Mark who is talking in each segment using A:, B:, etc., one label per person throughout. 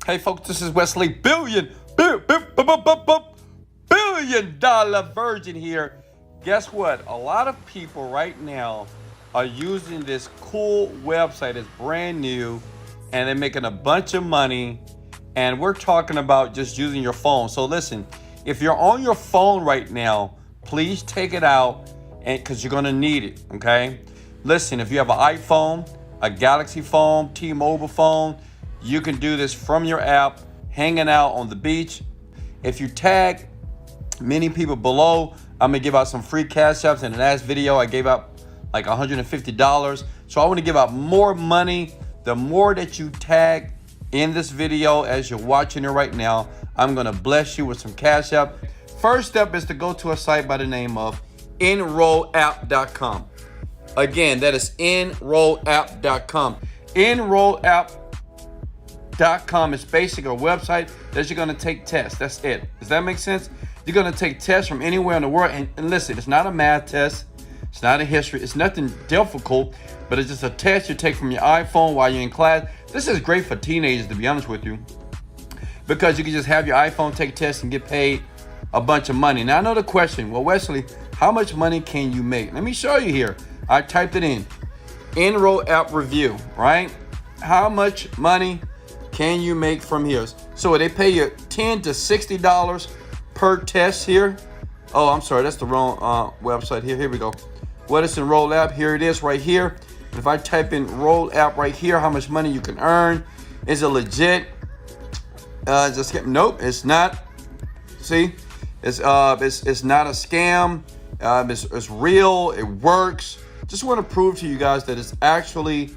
A: Hey folks, this is Wesley Billion Dollar Virgin here. Guess what? A lot of people right now are using this cool website. It's brand new and they're making a bunch of money. And we're talking about just using your phone. So listen, if you're on your phone right now, please take it out and because you're gonna need it, okay? Listen, if you have an iPhone, a Galaxy phone, T-Mobile phone, you can do this from your app, hanging out on the beach. If you tag many people below, I'm gonna give out some free cash apps. In the last video, I gave out like $150. So I wanna give out more money. The more that you tag in this video as you're watching it right now, I'm gonna bless you with some cash app. First step is to go to a site by the name of enrollapp.com. Again, that is enrollapp.com. Enrollapp.com is basically a website that you're gonna take tests. That's it. Does that make sense? You're gonna take tests from anywhere in the world. And listen, it's not a math test. It's not a history. It's nothing difficult, but it's just a test you take from your iPhone while you're in class. This is great for teenagers, to be honest with you, because you can just have your iPhone take tests and get paid a bunch of money. Now I know the question, well, Wesley, how much money can you make? Let me show you here. I typed it in, Enroll App Review, right? How much money can you make from here? So they pay you $10 to $60 per test here. Oh, I'm sorry, that's the wrong website here. Here we go. What is Enroll App? Here it is right here. If I type in Enroll App right here, how much money you can earn? Is it legit? Nope, it's not. See, it's not a scam. It's real. It works. Just want to prove to you guys that it's actually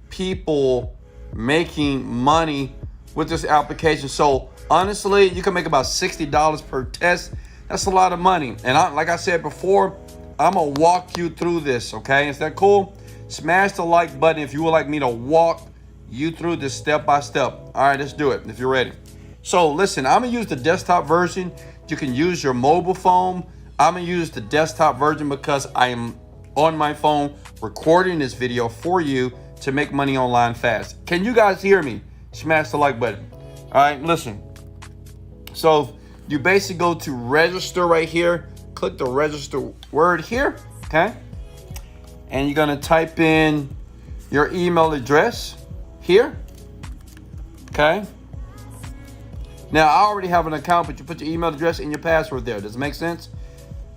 A: people making money with this application. So honestly, you can make about $60 per test. That's a lot of money. And like I said before, I'm gonna walk you through this, okay? Is that cool? Smash the like button if you would like me to walk you through this step by step. All right, let's do it if you're ready. So listen, I'm gonna use the desktop version. You can use your mobile phone. I'm gonna use the desktop version because I am on my phone recording this video for you to make money online fast. Can you guys hear me? Smash the like button. All right, listen. So you basically go to register right here. Click the register word here, okay? And you're gonna type in your email address here, okay? Now, I already have an account, but you put your email address and your password there. Does it make sense?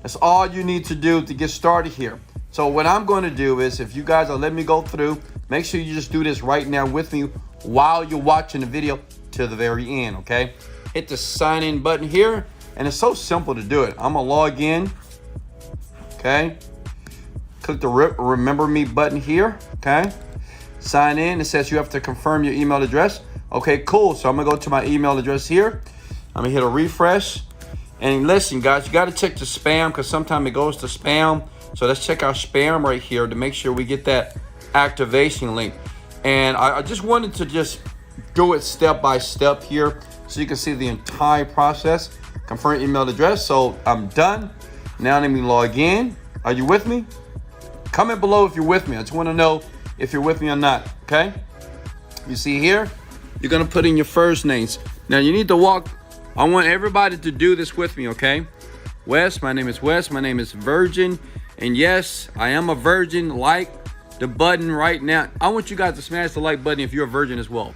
A: That's all you need to do to get started here. So what I'm going to do is, if you guys are letting me go through, make sure you just do this right now with me while you're watching the video to the very end, okay? Hit the sign in button here, and it's so simple to do it. I'm gonna log in, okay? Click the remember me button here, okay? Sign in. It says you have to confirm your email address. Okay, cool. So I'm gonna go to my email address here. I'm gonna hit a refresh. And listen, guys, you gotta check the spam because sometimes it goes to spam. So let's check our spam right here to make sure we get that activation link. And I just wanted to just do it step by step here so you can see the entire process. Confirm email address. So I'm done. Now let me log in. Are you with me? Comment below if you're with me. I just want to know if you're with me or not, okay? You see here, you're gonna put in your first names. Now you need to walk. I want everybody to do this with me, okay? Wes, my name is Wes. My name is Virgin. And yes, I am a virgin. Like the button right now. I want you guys to smash the like button if you're a virgin as well.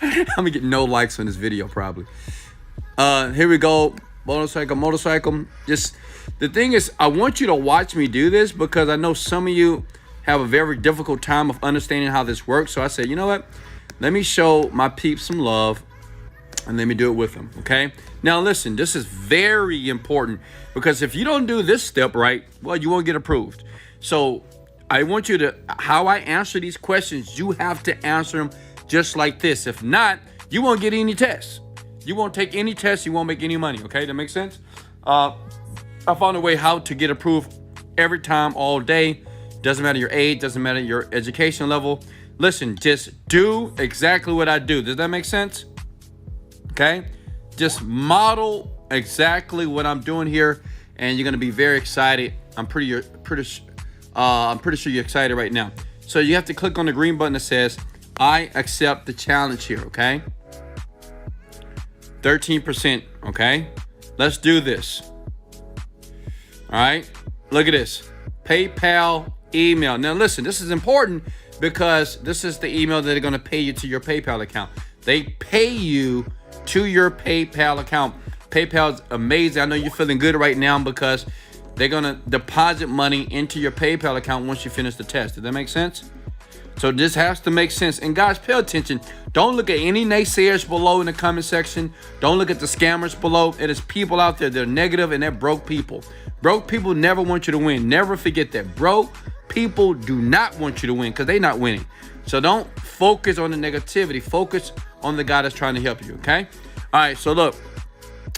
A: I'm gonna get no likes on this video probably. Here we go. Motorcycle. Just the thing is, I want you to watch me do this because I know some of you have a very difficult time of understanding how this works. So I said, you know what? Let me show my peeps some love and let me do it with them, okay? Now listen, this is very important because if you don't do this step right, well, you won't get approved. So I want you to, how I answer these questions, you have to answer them just like this. If not, you won't get any tests. You won't take any tests, you won't make any money, okay? That makes sense? I found a way how to get approved every time, all day. Doesn't matter your age, doesn't matter your education level. Listen, just do exactly what I do. Does that make sense? Okay? Just model exactly what I'm doing here, and you're gonna be very excited. I'm pretty sure you're excited right now. So you have to click on the green button that says, I accept the challenge here, okay? 13%, okay? Let's do this. All right, look at this. PayPal email. Now listen, this is important because this is the email that they're gonna pay you to your PayPal account. They pay you to your PayPal account. PayPal's amazing. I know you're feeling good right now because they're gonna deposit money into your PayPal account once you finish the test. Does that make sense? So this has to make sense. And guys, pay attention. Don't look at any naysayers below in the comment section. Don't look at the scammers below. It is people out there that are negative and they're broke people. Broke people never want you to win. Never forget that. Broke people do not want you to win because they're not winning. So don't focus on the negativity. Focus on the guy that's trying to help you, okay? All right, so look.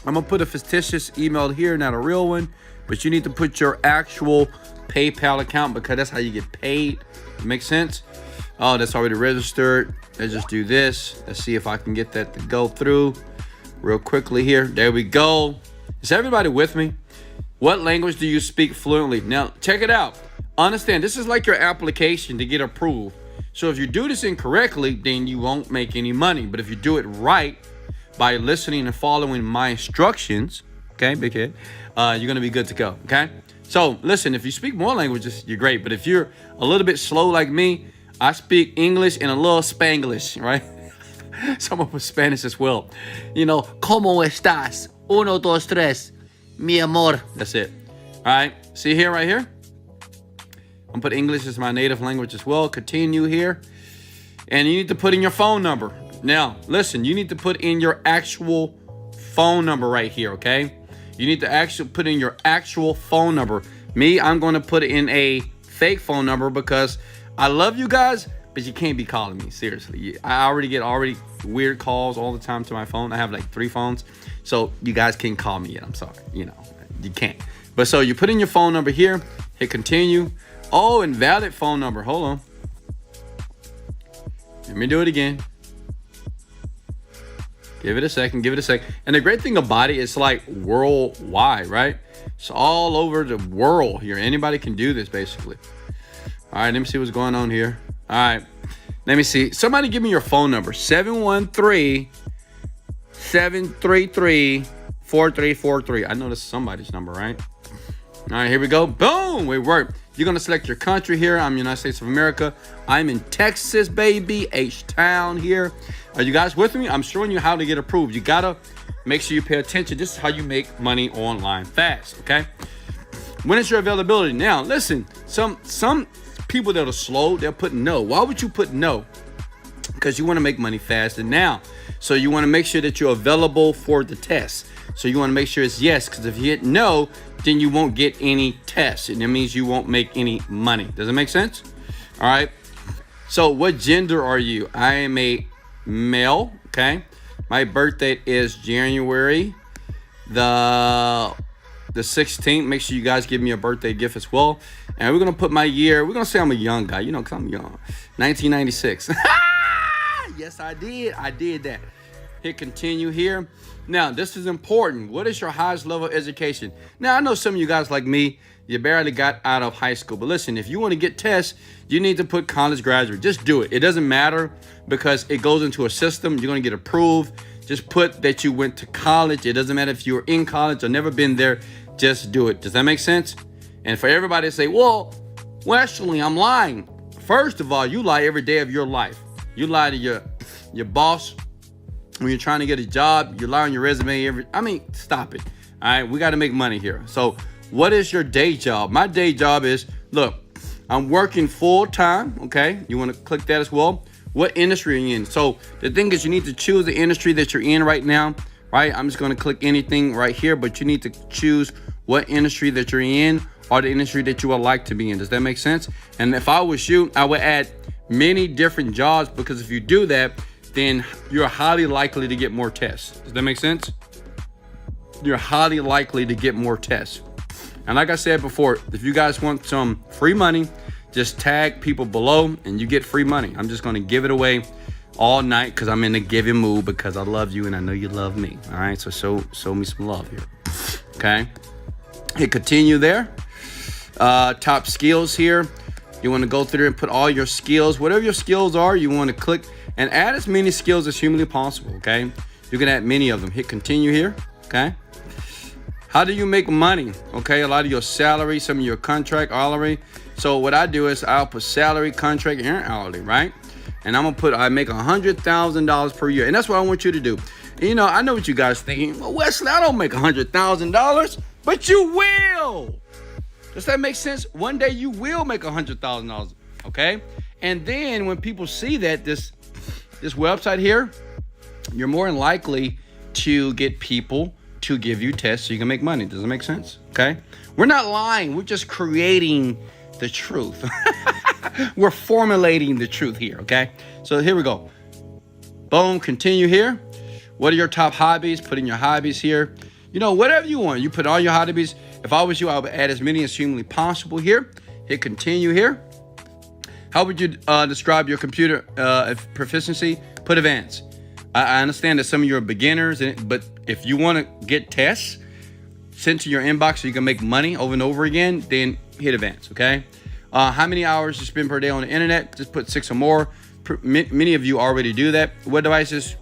A: I'm going to put a fictitious email here, not a real one. But you need to put your actual PayPal account because that's how you get paid. Makes sense? Oh, that's already registered. Let's just do this. Let's see if I can get that to go through real quickly here. There we go. Is everybody with me? What language do you speak fluently? Now, check it out. Understand, this is like your application to get approved. So if you do this incorrectly, then you won't make any money. But if you do it right by listening and following my instructions, okay, big head, you're going to be good to go, okay? So listen, if you speak more languages, you're great. But if you're a little bit slow like me, I speak English and a little Spanglish, right? Someone with Spanish as well. You know, ¿Cómo estás? 1, 2, 3. Mi amor. That's it. All right. See here, right here? I'm going to put English as my native language as well. Continue here. And you need to put in your phone number. Now, listen, you need to put in your actual phone number right here, okay? You need to actually put in your actual phone number. Me, I'm going to put in a fake phone number because I love you guys, but you can't be calling me. Seriously. I already get weird calls all the time to my phone. I have like 3 phones. So you guys can't call me yet. I'm sorry. You know, you can't. But so you put in your phone number here, hit continue. Oh, invalid phone number. Hold on. Let me do it again. Give it a second. And the great thing about it, it's like worldwide, right? It's all over the world here. Anybody can do this basically. All right, let me see what's going on here. All right, let me see. Somebody give me your phone number. 713-733-4343. I know this is somebody's number, right? All right, here we go. Boom, it worked. You're going to select your country here. I'm United States of America. I'm in Texas, baby. H-Town here. Are you guys with me? I'm showing you how to get approved. You got to make sure you pay attention. This is how you make money online fast, okay? When is your availability? Now, listen, some people that are slow, they'll put no. Why would you put no? Because you want to make money fast and now. So you want to make sure that you're available for the test. So you want to make sure it's yes, because if you hit no, then you won't get any tests. And that means you won't make any money. Does it make sense? All right. So what gender are you? I am a male, okay? My birthday is January the 16th. Make sure you guys give me a birthday gift as well. And we're going to put my year. We're going to say I'm a young guy, you know, because I'm young. 1996. Yes, I did. I did that. Hit continue here. Now, this is important. What is your highest level of education? Now, I know some of you guys like me, you barely got out of high school. But listen, if you want to get tests, you need to put college graduate. Just do it. It doesn't matter because it goes into a system. You're going to get approved. Just put that you went to college. It doesn't matter if you were in college or never been there. Just do it. Does that make sense? And for everybody to say, well, Wesley, I'm lying. First of all, you lie every day of your life. You lie to your boss when you're trying to get a job. You lie on your resume stop it. All right, we got to make money here. So what is your day job? My day job is, look, I'm working full time. Okay, you want to click that as well. What industry are you in? So the thing is, you need to choose the industry that you're in right now, right? I'm just going to click anything right here, but you need to choose what industry that you're in or the industry that you would like to be in. Does that make sense? And if I was you, I would add many different jobs, because if you do that, then you're highly likely to get more tests. Does that make sense? You're highly likely to get more tests. And like I said before, if you guys want some free money, just tag people below and you get free money. I'm just going to give it away all night because I'm in the giving mood, because I love you and I know you love me. All right, so show me some love here. Okay, hit continue there. Top skills here. You want to go through and put all your skills, whatever your skills are. You want to click and add as many skills as humanly possible. Okay, You can add many of them. Hit continue here, okay? How do you make money? Okay, a lot of your salary, some of your contract, hourly. So what I do is I'll put salary, contract, and hourly, right? And I'm gonna put, I make $100,000 per year. And that's what I want you to do. You know, I know what you guys thinking. Well, Wesley, I don't make $100,000, but you will. Does that make sense? One day you will make $100,000, okay? And then when people see that, this website here, you're more than likely to get people to give you tests so you can make money. Does that make sense? Okay? We're not lying. We're just creating the truth. We're formulating the truth here, okay? So here we go. Boom, continue here. What are your top hobbies? Put in your hobbies here. You know, whatever you want. You put all your hobbies. If I was you, I would add as many as humanly possible here. Hit continue here. How would you describe your computer proficiency? Put advanced. I understand that some of you are beginners, but if you want to get tests sent to your inbox so you can make money over and over again, then hit advanced, okay? How many hours you spend per day on the internet? Just put 6 or more. Many of you already do that. What devices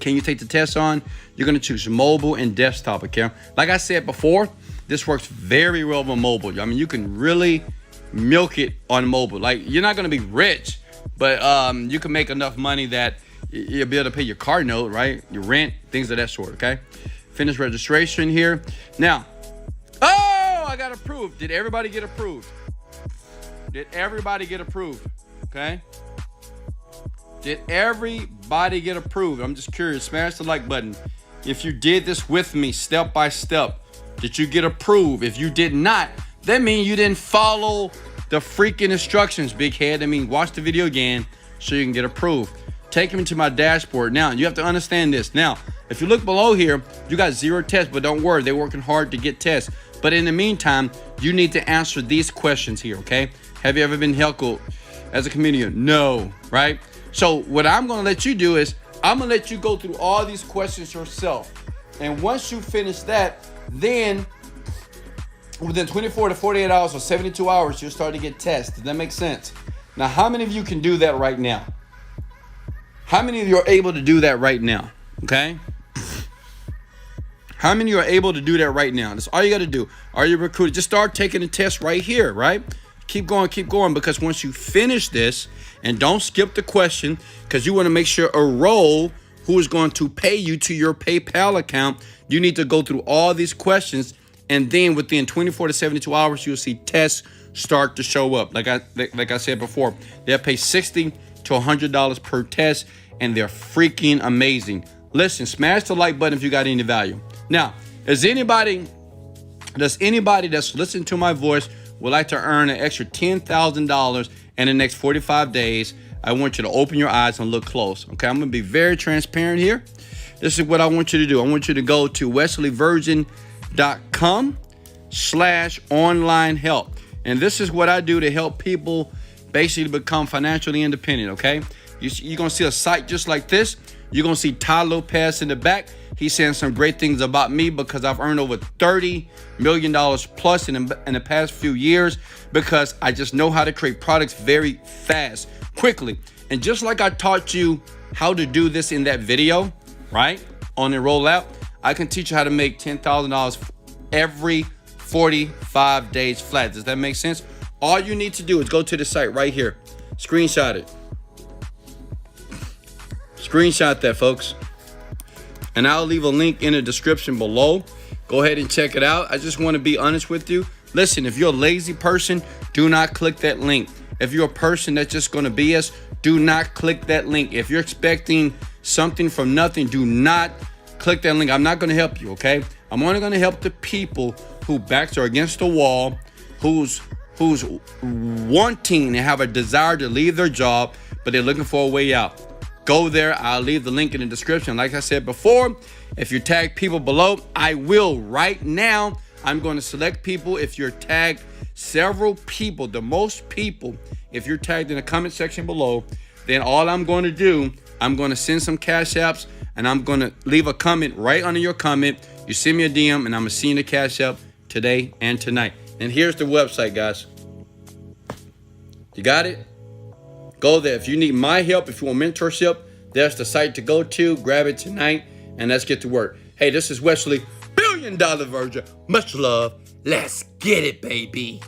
A: can you take the test on? You're going to choose mobile and desktop, okay? Like I said before, this works very well on mobile. I mean, you can really milk it on mobile. Like, you're not going to be rich, but you can make enough money that you'll be able to pay your car note, right? Your rent, things of that sort, okay? Finish registration here. Now, oh, I got approved. Did everybody get approved? Did everybody get approved? Okay? Did everybody get approved? I'm just curious. Smash the like button. If you did this with me step by step, did you get approved? If you did not, that means you didn't follow the freaking instructions, big head. I mean, watch the video again so you can get approved. Take me to my dashboard. Now, you have to understand this. Now, if you look below here, you got 0 tests, but don't worry, they're working hard to get tests. But in the meantime, you need to answer these questions here, okay? Have you ever been heckled as a comedian? No, right? So what I'm gonna let you do is, I'm gonna let you go through all these questions yourself. And once you finish that, then within 24 to 48 hours or 72 hours, you'll start to get tests. Does that make sense? Now, how many of you can do that right now? How many of you are able to do that right now? Okay? How many of you are able to do that right now? That's all you got to do. Are you recruited? Just start taking the test right here, right? Keep going, because once you finish this, and don't skip the question, because you want to make sure a role who is going to pay you to your PayPal account, you need to go through all these questions, and then within 24 to 72 hours, you'll see tests start to show up. Like I said before, they'll pay $60 to $100 per test, and they're freaking amazing. Listen, smash the like button if you got any value. Now, does anybody that's listening to my voice would like to earn an extra $10,000 in the next 45 days? I want you to open your eyes and look close. Okay, I'm gonna be very transparent here. This is what I want you to do. I want you to go to wesleyvirgin.com/online help. And this is what I do to help people basically become financially independent, okay? You're going to see a site just like this. You're going to see Ty Lopez in the back. He's saying some great things about me because I've earned over $30 million plus in the past few years because I just know how to create products very fast, quickly. And just like I taught you how to do this in that video, right, on the rollout, I can teach you how to make $10,000 every 45 days flat. Does that make sense? All you need to do is go to the site right here. Screenshot it. Screenshot that, folks. And I'll leave a link in the description below. Go ahead and check it out. I just want to be honest with you. Listen, if you're a lazy person, do not click that link. If you're a person that's just going to BS, do not click that link. If you're expecting something from nothing, do not click that link. I'm not going to help you, okay? I'm only going to help the people who backs are against the wall, who's wanting to have a desire to leave their job, but they're looking for a way out. Go there. I'll leave the link in the description. Like I said before, if you tag people below, I will right now. I'm going to select people. If you're tagged several people, the most people, if you're tagged in the comment section below, then all I'm going to do, I'm going to send some cash apps and I'm going to leave a comment right under your comment. You send me a DM and I'm going to send the cash app today and tonight. And here's the website, guys. You got it? Go there. If you need my help, if you want mentorship, there's the site to go to. Grab it tonight and let's get to work. Hey, this is Wesley, $1 Billion Virgin. Much love. Let's get it, baby.